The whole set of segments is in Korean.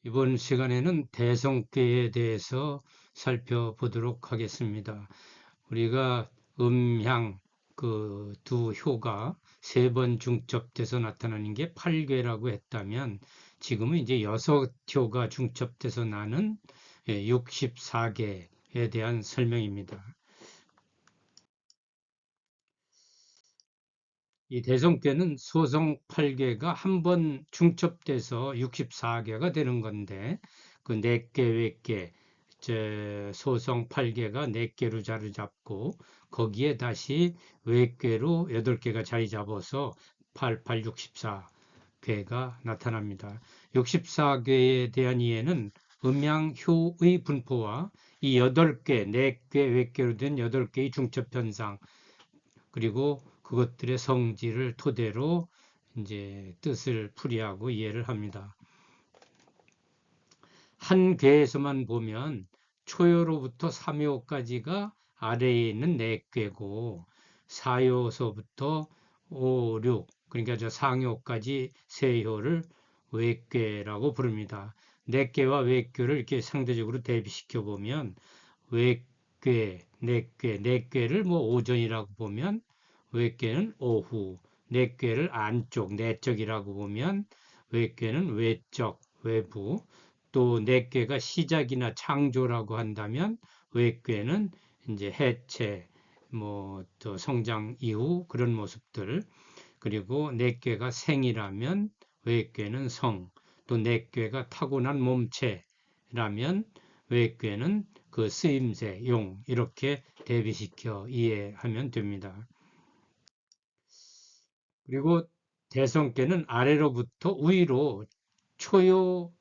이번 시간에는 대성계에 대해서 살펴보도록 하겠습니다. 우리가 음향 그 두 효가 세 번 중첩돼서 나타나는 게 8괴라고 했다면 지금은 이제 6효가 중첩돼서 나는 64개에 대한 설명입니다. 이 대성계는 소성 8개가 한 번 중첩돼서 64개가 되는 건데 그 4개, 외계, 소성 8개가 4개로 자리 잡고 거기에 다시 외계로 8개가 자리 잡아서 8, 8, 64괴가 나타납니다. 64괴에 대한 이해는 음양효의 분포와 이 8개, 4개, 외계로 된 8개의 중첩현상 그리고 그것들의 성질을 토대로 이제 뜻을 풀이하고 이해를 합니다. 한 궤에서만 보면 초요로부터 3요까지가 아래에 있는 4궤고 4요서부터 5, 6 그러니까 저 상요까지 3요를 외궤라고 부릅니다. 4궤와 외궤를 이렇게 상대적으로 대비시켜 보면 외궤, 4궤, 4궤를 뭐 오전이라고 보면 외궤는 오후, 4궤를 안쪽, 내적이라고 보면 외궤는 외적, 외부, 또 4궤가 시작이나 창조라고 한다면 외궤는 이제 해체, 뭐 또 성장 이후 그런 모습들, 그리고 4궤가 생이라면 외궤는 성, 또 4궤가 타고난 몸체라면 외궤는 그 쓰임새, 용 이렇게 대비시켜 이해하면 됩니다. 그리고 대성계는 아래로부터 위로 초요,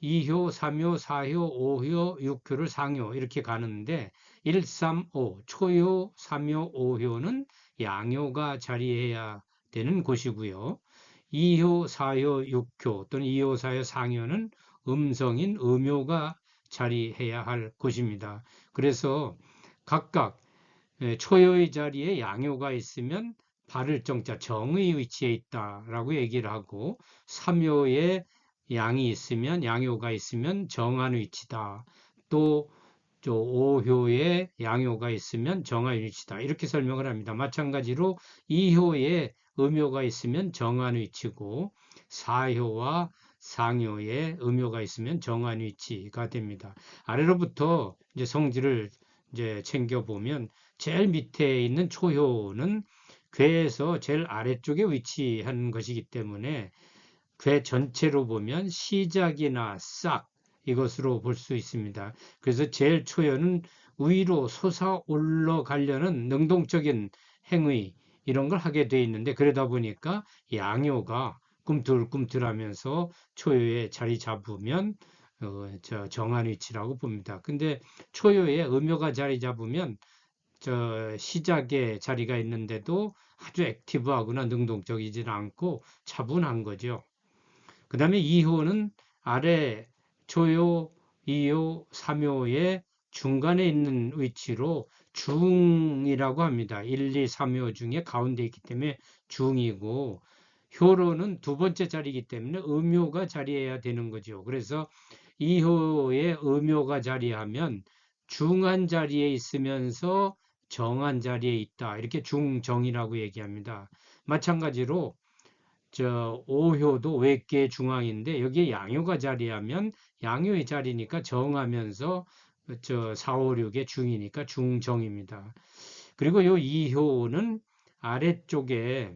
2효, 3효, 4효, 5효, 6효를 상효 이렇게 가는데 1, 3, 5 초효, 3효, 5효는 양효가 자리해야 되는 곳이고요. 2효, 4효, 6효 또는 2효, 4효, 상효는 음성인 음효가 자리해야 할 곳입니다. 그래서 각각 초효의 자리에 양효가 있으면 바를 정자 정의 위치에 있다라고 얘기를 하고 3효에 양이 있으면 양효가 있으면 정한 위치다. 또 5효에 양효가 있으면 정한 위치다. 이렇게 설명을 합니다. 마찬가지로 2효에 음효가 있으면 정한 위치고 4효와 상효에 음효가 있으면 정한 위치가 됩니다. 아래로부터 이제 성질을 이제 챙겨보면 제일 밑에 있는 초효는 궤에서 제일 아래쪽에 위치한 것이기 때문에 궤 전체로 보면 시작이나 싹 이것으로 볼 수 있습니다. 그래서 제일 초연은 위로 솟아 올라가려는 능동적인 행위 이런 걸 하게 돼 있는데 그러다 보니까 양효가 꿈틀꿈틀하면서 초요에 자리 잡으면 정한 위치라고 봅니다. 근데 초요에 음효가 자리 잡으면 시작에 자리가 있는데도 아주 액티브하거나 능동적이지 않고 차분한 거죠. 그 다음에 2호는 아래 초요, 2호, 3호의 중간에 있는 위치로 중이라고 합니다. 1, 2, 3호 중에 가운데 있기 때문에 중이고 효로는 두 번째 자리이기 때문에 음효가 자리해야 되는 거죠. 그래서 2호에 음효가 자리하면 중한 자리에 있으면서 정한 자리에 있다. 이렇게 중정이라고 얘기합니다. 마찬가지로 5효도 외계 중앙인데 여기에 양효가 자리하면 양효의 자리니까 정하면서 4, 5, 6의 중이니까 중정입니다. 그리고 요 2효는 아래쪽에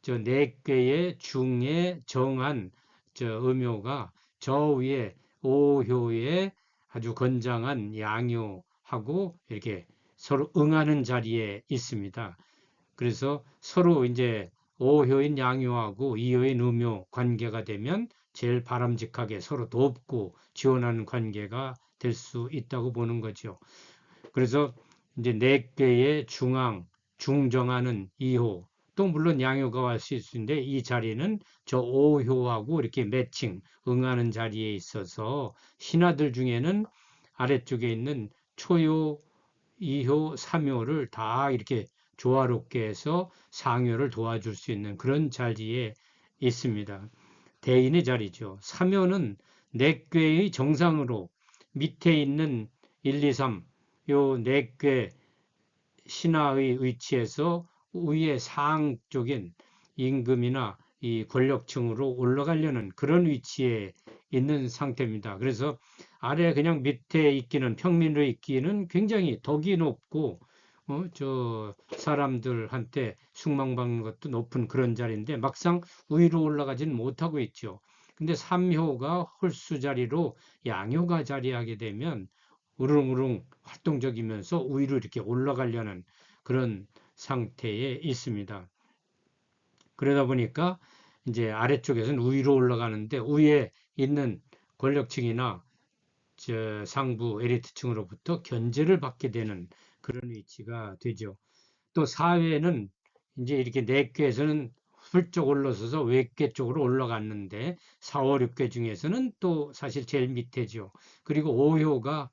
4개의 중에 정한 음효가 저 위에 5효에 아주 건장한 양효하고 이렇게 서로 응하는 자리에 있습니다. 그래서 서로 이제 5효인 양효하고 2효인 음효 관계가 되면 제일 바람직하게 서로 돕고 지원하는 관계가 될 수 있다고 보는 거죠. 그래서 이제 4개의 중앙, 중정하는 2호, 또 물론 양효가 할 수 있는데 이 자리는 저 5효하고 이렇게 매칭, 응하는 자리에 있어서 신하들 중에는 아래쪽에 있는 초효, 2효, 3효를 다 이렇게 조화롭게 해서 상효를 도와줄 수 있는 그런 자리에 있습니다. 대인의 자리죠. 사묘는 내괴의 정상으로 밑에 있는 1, 2, 3, 요 내괴 신하의 위치에서 위의 상 쪽인 임금이나 이 권력층으로 올라가려는 그런 위치에 있는 상태입니다. 그래서 아래 그냥 밑에 있기는 평민으로 있기는 굉장히 덕이 높고 저 사람들한테 숭망받는 것도 높은 그런 자리인데 막상 위로 올라가지는 못하고 있죠. 근데 삼효가 홀수 자리로 양효가 자리하게 되면 우릉우릉 활동적이면서 위로 이렇게 올라가려는 그런 상태에 있습니다. 그러다 보니까 이제 아래쪽에서는 위로 올라가는데 위에 있는 권력층이나 저 상부 엘리트층으로부터 견제를 받게 되는 그런 위치가 되죠. 또 사회는 이제 이렇게 내께에서는 훌쩍 올라서서 외께 쪽으로 올라갔는데 4, 5, 6개 중에서는 또 사실 제일 밑에죠. 그리고 오효가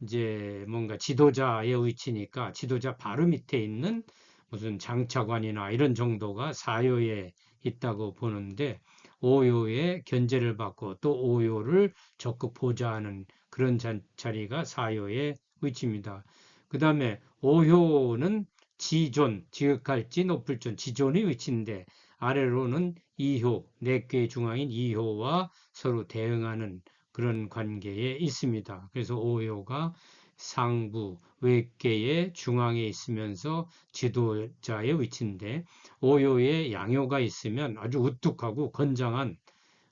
이제 뭔가 지도자의 위치니까 지도자 바로 밑에 있는 무슨 장차관이나 이런 정도가 사요에 있다고 보는데 오요의 견제를 받고 또 오요를 적극 보좌하는 그런 자리가 사요의 위치입니다. 그 다음에 오효는 지존, 지극할지 높을존, 지존의 위치인데 아래로는 이효, 내괴 중앙인 이효와 서로 대응하는 그런 관계에 있습니다. 그래서 오효가 상부, 외계의 중앙에 있으면서 지도자의 위치인데 오효에 양효가 있으면 아주 우뚝하고 건장한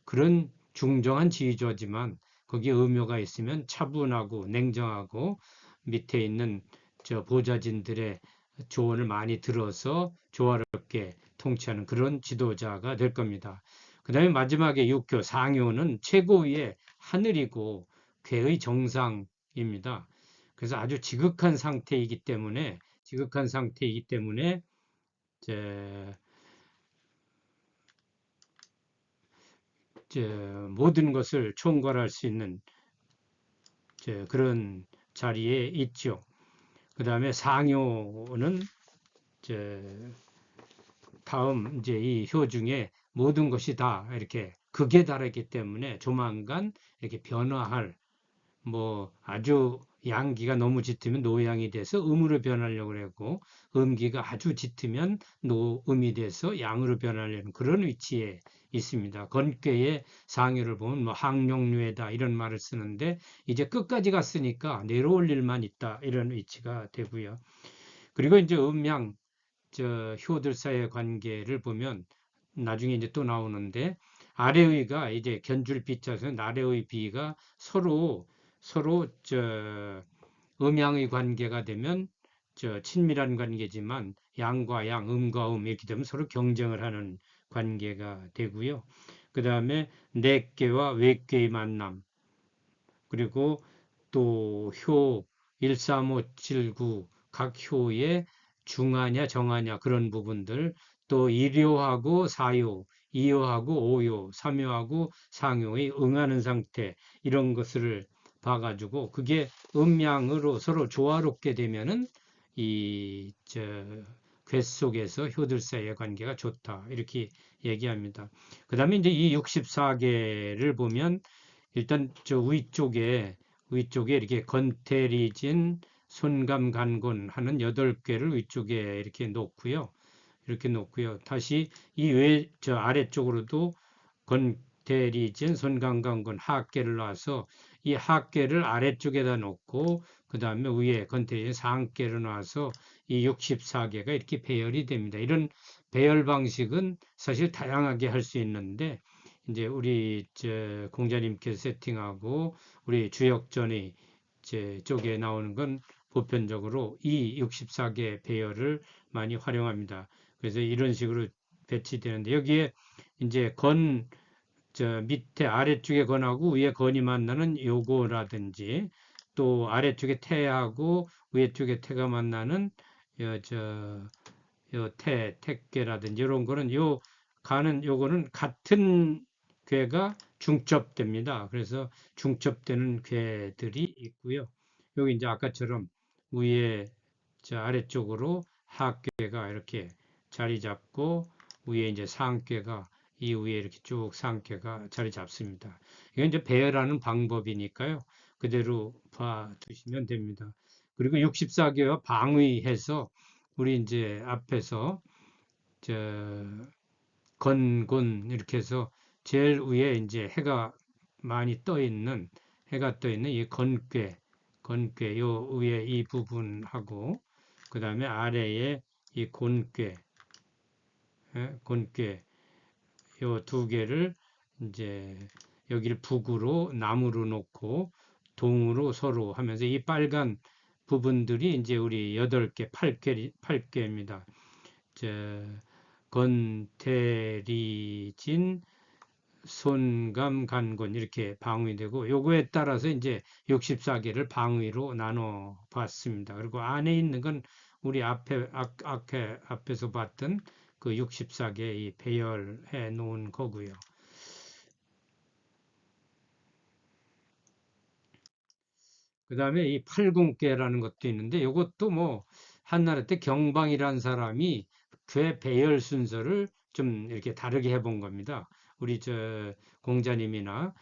그런 중정한 지휘자지만 거기에 음효가 있으면 차분하고 냉정하고 밑에 있는 저 보좌진들의 조언을 많이 들어서 조화롭게 통치하는 그런 지도자가 될 겁니다. 그 다음에 마지막에 육교, 상효는 최고위의 하늘이고 괴의 정상입니다. 그래서 아주 지극한 상태이기 때문에 이제 모든 것을 총괄할 수 있는 그런 자리에 있죠. 그 다음에 상효는 다음 이제 이 효 중에 모든 것이 다 이렇게 극에 달하기 때문에 조만간 이렇게 변화할 뭐 아주 양기가 너무 짙으면 노양이 돼서 음으로 변하려고 하고 음기가 아주 짙으면 노음이 돼서 양으로 변하려는 그런 위치에 있습니다. 건괴의 상효를 보면 뭐 항룡류에다 이런 말을 쓰는데 이제 끝까지 갔으니까 내려올 일만 있다 이런 위치가 되고요. 그리고 이제 음양 저 효들 사이의 관계를 보면 나중에 이제 또 나오는데 아래의가 이제 견줄 비자에서 아래의 비가 서로 저 음양의 관계가 되면 저 친밀한 관계지만 양과 양, 음과 이렇게 되면 서로 경쟁을 하는 관계가 되고요. 그 다음에 내계와 외계의 만남 그리고 또 효 13579 각 효의 중하냐 정하냐 그런 부분들 또 일효하고 사효, 이효하고 오효, 삼효하고 상효의 응하는 상태 이런 것을 봐가지고 그게 음양으로 서로 조화롭게 되면은 이저 궤 속에서 효들 사이의 관계가 좋다 이렇게 얘기합니다. 그 다음에 이제 이 64개를 보면 일단 저 위쪽에 이렇게 건태리진 손감간곤 하는 8개를 위쪽에 이렇게 놓고요. 다시 저 아래쪽으로도 건태리진 손감간곤 하계를 놔서 이 하계를 아래쪽에다 놓고 그 다음에 위에 건태리진 상계를 놔서 이 64개가 이렇게 배열이 됩니다. 이런 배열 방식은 사실 다양하게 할 수 있는데 이제 우리 공자님께서 세팅하고 우리 주역전의 쪽에 나오는 건 보편적으로 이 64개 배열을 많이 활용합니다. 그래서 이런 식으로 배치되는데 여기에 이제 밑에 아래쪽에 건하고 위에 건이 만나는 요거라든지 또 아래쪽에 태하고 위에 쪽에 태가 만나는 요, 저, 택계라든지 이런 거는 요거는 같은 괴가 중첩됩니다. 그래서 중첩되는 괴들이 있고요. 여기 이제 아까처럼 위에 아래쪽으로 하괴가 이렇게 자리 잡고 위에 이제 상괴가 이후에 이렇게 쭉 상쾌가 자리 잡습니다. 이건 이제 배열하는 방법이니까요. 그대로 봐 두시면 됩니다. 그리고 64개와 방위해서 우리 이제 앞에서 저 건곤 이렇게 해서 제일 위에 이제 해가 떠 있는 이 건괴 요 위에 이 부분하고 그 다음에 아래에 이 곤괴 요 두 개를 이제 여기를 북으로 남으로 놓고 동으로 서로 하면서 이 빨간 부분들이 이제 우리 8개, 8개입니다. 건태리진 손감간곤 이렇게 방위되고 요거에 따라서 이제 64개를 방위로 나눠 봤습니다. 그리고 안에 있는 건 우리 앞에서 봤던 그 64개 이 배열해 놓은 거고요. 그 다음에 이 팔궁계라는 것도 있는데 이것도 뭐 한나라 때 경방이라는 사람이 괴 배열 순서를 좀 이렇게 다르게 해본 겁니다. 우리 공자님이나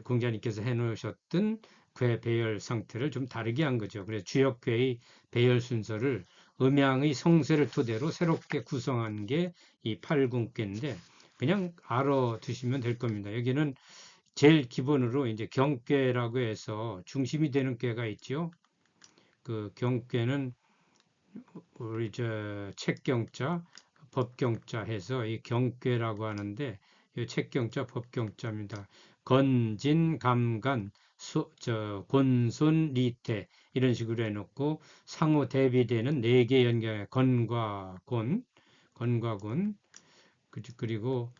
공자님께서 해놓으셨던 괴 배열 상태를 좀 다르게 한 거죠. 그래서 주역괴의 배열 순서를 음양의 성세를 토대로 새롭게 구성한 게 이 팔궁계인데 그냥 알아두시면 될 겁니다. 여기는 제일 기본으로 이제 경계라고 해서 중심이 되는 꾀가 있죠. 그 경계는 우리 책경자, 법경자 해서 이 경계라고 하는데 이 책경자, 법경자입니다. 건진, 감간, 곤손, 리태 이런 식으로 해놓고 상호 대비되는 네 개 연결 건과 곤, 그리고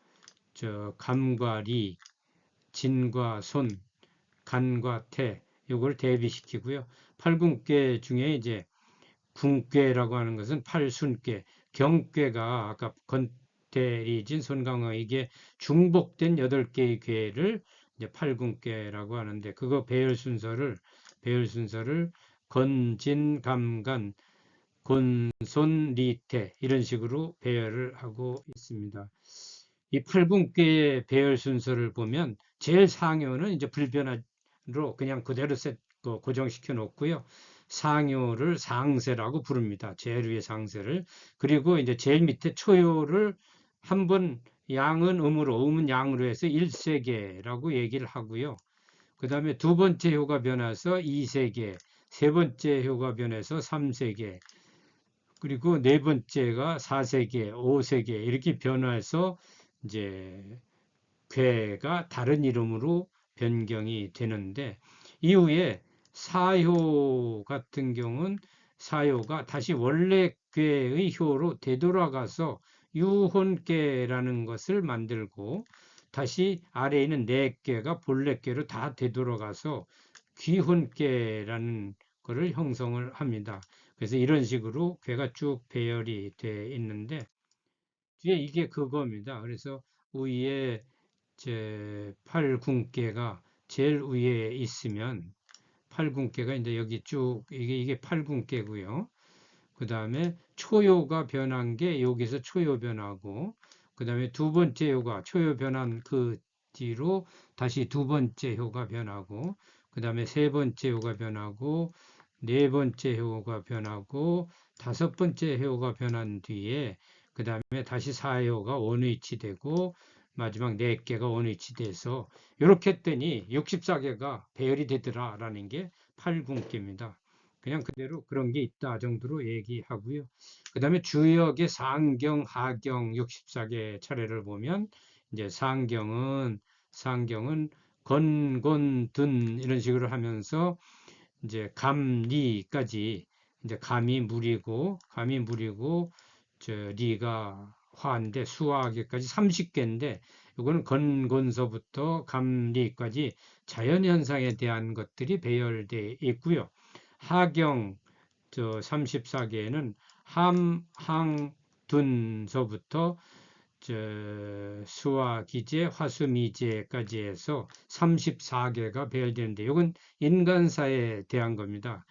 감과 리, 진과 손, 간과 태 요걸 대비시키고요. 팔궁계 중에 이제 궁계라고 하는 것은 팔순계, 경계가 아까 건태리진 손강화 이게 중복된 8개의 궤를 이제 팔궁계라고 하는데 그거 배열 순서를 건진 감간 곤손 리태 이런 식으로 배열을 하고 있습니다. 이 8분께의 배열 순서를 보면 제일 상요는 이제 불변으로 그냥 그대로 고정시켜 놓고요. 상요를 상세라고 부릅니다. 제일 위에 상세를. 그리고 이제 제일 밑에 초요를 한번 양은 음은 양으로 해서 1세계라고 얘기를 하고요. 그 다음에 두 번째 효가 변해서 2세계, 세 번째 효가 변해서 3세계, 그리고 네 번째가 4세계, 5세계 이렇게 변화해서 이제 괴가 다른 이름으로 변경이 되는데 이후에 사효 같은 경우는 사효가 다시 원래 괴의 효로 되돌아가서 유혼괴라는 것을 만들고 다시 아래에 있는 네 괴가 본래 괴로 다 되돌아가서 귀혼괴라는 것을 형성을 합니다. 그래서 이런 식으로 괴가 쭉 배열이 돼 있는데 뒤에 이게 그겁니다. 그래서 위에 제 팔궁계가 제일 위에 있으면 팔궁계가 이제 여기 쭉 이게 팔궁계고요. 그 다음에 초요가 변한 게 여기서 초요 변하고 그 다음에 두 번째 효가 초요 변한 그 뒤로 다시 두 번째 효가 변하고 그 다음에 세 번째 효가 변하고 네 번째 효가 변하고 다섯 번째 효가 변한 뒤에 그 다음에 다시 사효가 원위치되고 마지막 네 개가 원위치돼서 이렇게 했더니 64개가 배열이 되더라라는 게 팔궁계입니다. 그냥 그대로 그런 게 있다 정도로 얘기하고요. 그 다음에 주역의 상경, 하경 64개 차례를 보면 이제 상경은 건곤든 이런 식으로 하면서 이제 감리까지 이제 감이 물이고 리가 화인데 수화계까지 30개인데 이거는 건곤서부터 감리까지 자연현상에 대한 것들이 배열되어 있고요. 하경 34개는 함항둔서부터 수화기제, 화수미제까지 해서 34개가 배열되는데 이건 인간사에 대한 겁니다.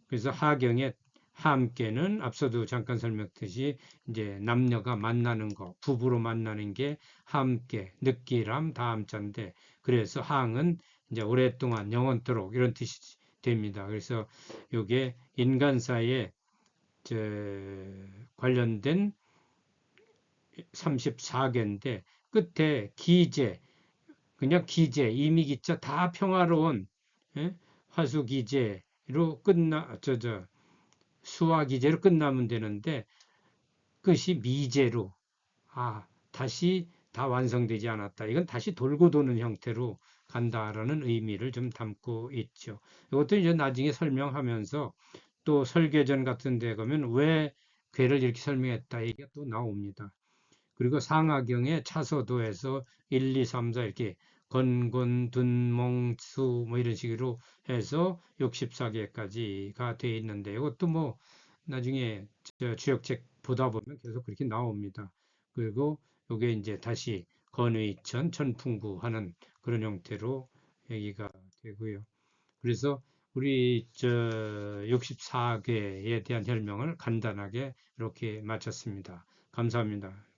그래서 하경에 함께는 앞서도 잠깐 설명했듯이 이제 남녀가 만나는 거, 부부로 만나는 게 함께, 느끼람, 다함자인데 그래서 항은 이제 오랫동안 영원토록 이런 뜻이 됩니다. 그래서 이게 인간사에 관련된 34개인데 끝에 기제, 그냥 기제, 이미기자 다 평화로운 예? 화수기제로 수화기제로 끝나면 되는데 끝이 미제로 다시 다 완성되지 않았다. 이건 다시 돌고 도는 형태로 간다라는 의미를 좀 담고 있죠. 이것도 이제 나중에 설명하면서 또 설계전 같은 데 가면 왜 괴를 이렇게 설명했다. 이게 또 나옵니다. 그리고 상하경의 차서도에서 1, 2, 3, 4 이렇게 건곤, 둔몽, 수 뭐 이런 식으로 해서 64개까지가 되어 있는데 이것도 뭐 나중에 주역책 보다 보면 계속 그렇게 나옵니다. 그리고 이게 이제 다시 건의천, 천풍구하는 그런 형태로 얘기가 되고요. 그래서 우리 64개에 대한 설명을 간단하게 이렇게 마쳤습니다. 감사합니다.